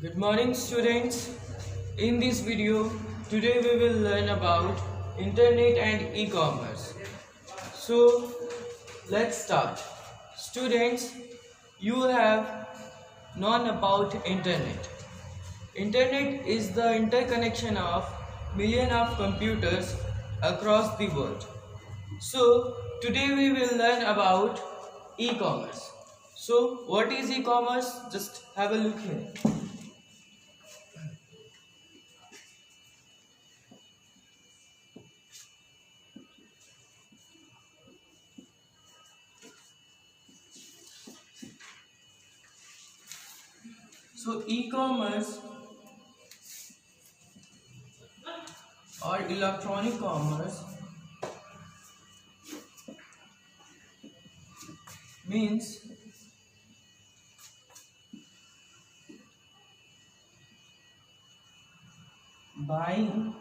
Good morning students. In this video, today we will learn about internet and e-commerce. So let's start. Students, you have known about internet. Internet is the interconnection of millions of computers across the world. So today we will learn about e-commerce. So what is e-commerce? Just have a look here. So e-commerce or electronic commerce means buying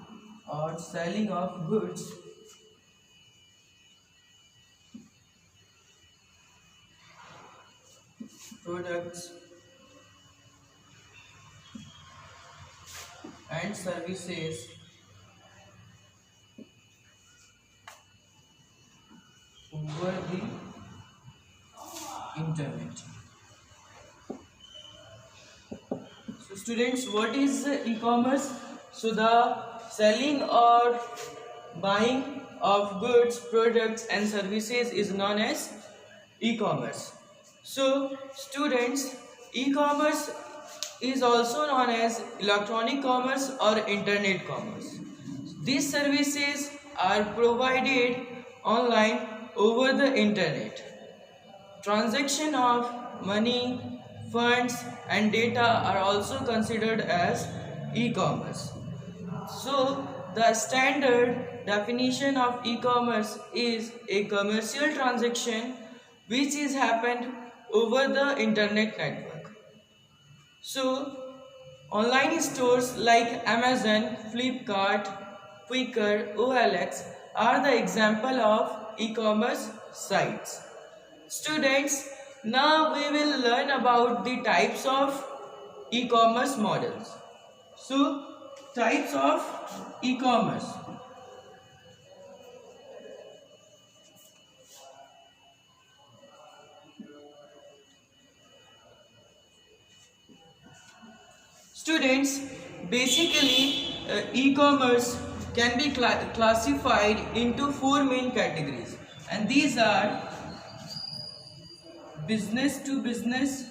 or selling of goods products and services over the internet. So students, what is e-commerce? So the selling or buying of goods, products and services is known as e-commerce. So students, e-commerce is also known as electronic commerce or internet commerce. These services are provided online over the internet. Transaction of money, funds and data are also considered as e-commerce. So the standard definition of e-commerce is a commercial transaction which is happened over the internet network. So online stores like Amazon, Flipkart, Quikr, OLX are the example of e-commerce sites. Students, now we will learn about the types of e-commerce models. So, types of e-commerce. Students, basically e-commerce can be classified into four main categories, and these are business to business,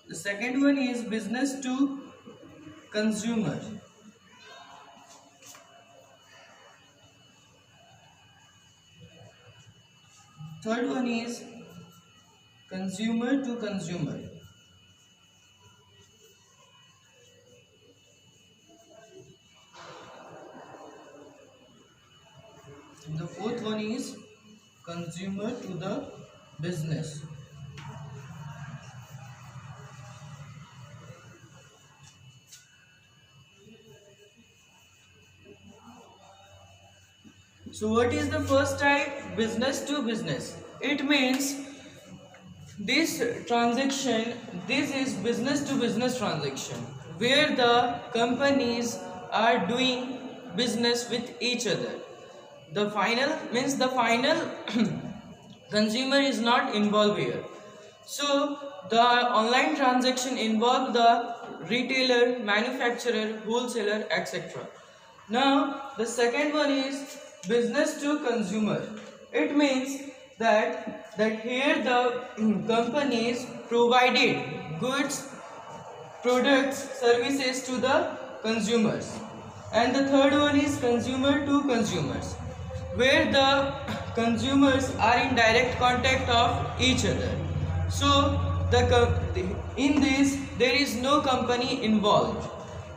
the second one is business to consumer, third one is consumer to consumer, the fourth one is consumer to the business. So what is the first type? Business to business. It means this transaction, this is business to business transaction where the companies are doing business with each other. The final means the final consumer is not involved here. So the online transaction involve the retailer, manufacturer, wholesaler, etc. Now the second one is business to consumer. It means that here the companies provided goods, products, services to the consumers. And the third one is consumer to consumers, where the consumers are in direct contact of each other. So in this there is no company involved.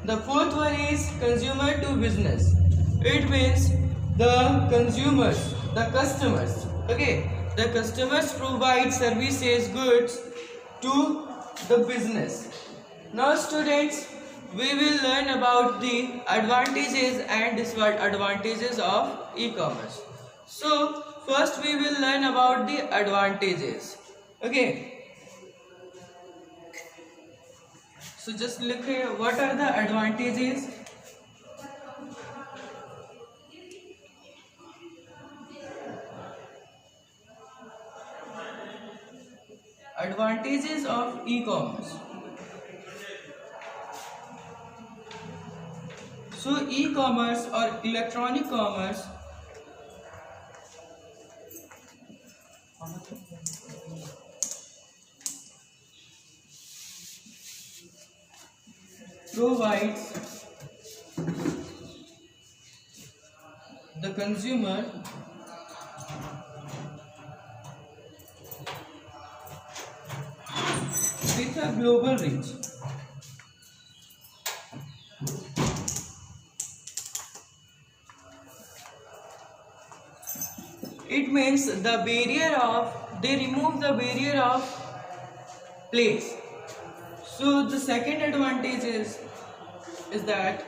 The fourth one is consumer to business. It means the consumers, the customers, okay, the customers provide services, goods to the business. Now students, we will learn about the advantages and disadvantages of e-commerce. So first we will learn about the advantages. Okay, so just look here, what are the advantages? Advantages of e-commerce. So e-commerce or electronic commerce provides the consumer with a global reach. It means they remove the barrier of place. So the second advantage is that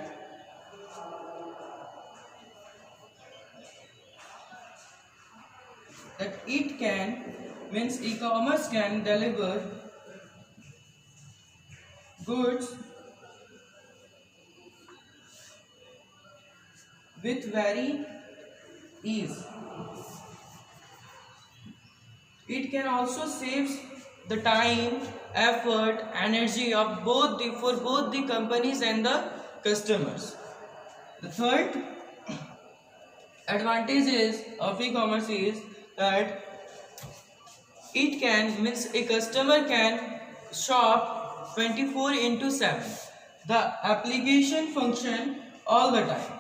it can, means e-commerce can deliver goods with very ease. It can also save the time, effort, energy of for both the companies and the customers. The third advantage of e-commerce is that it can, means a customer can shop 24/7. The application function all the time.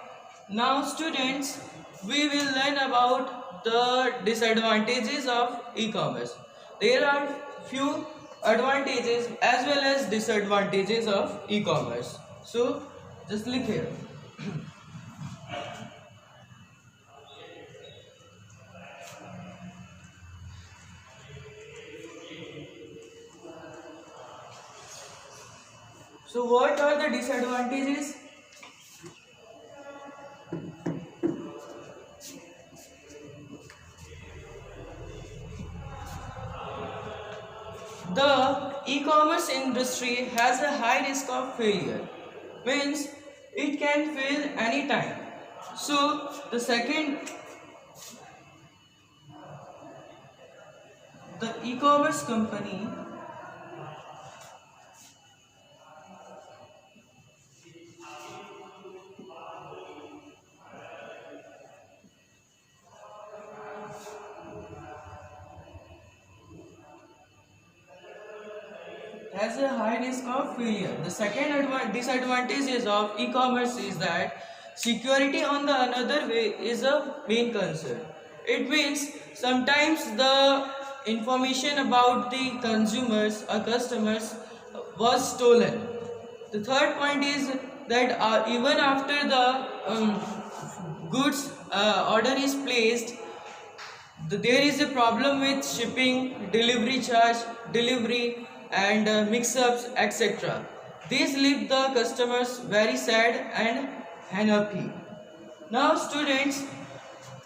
Now students, we will learn about the disadvantages of e-commerce. There are few advantages as well as disadvantages of e-commerce. So just look here. So what are the disadvantages? The e-commerce industry has a high risk of failure, means it can fail anytime. So the e-commerce company has a high risk of failure. The second disadvantage of e-commerce is that security on the another way is a main concern. It means sometimes the information about the consumers or customers was stolen. The third point is that even after the goods order is placed, there is a problem with shipping, delivery charge, delivery and mix-ups, etc. These leave the customers very sad and unhappy. Now students,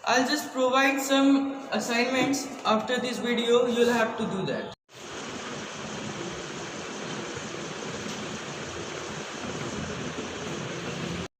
I'll just provide some assignments after this video. You'll have to do that.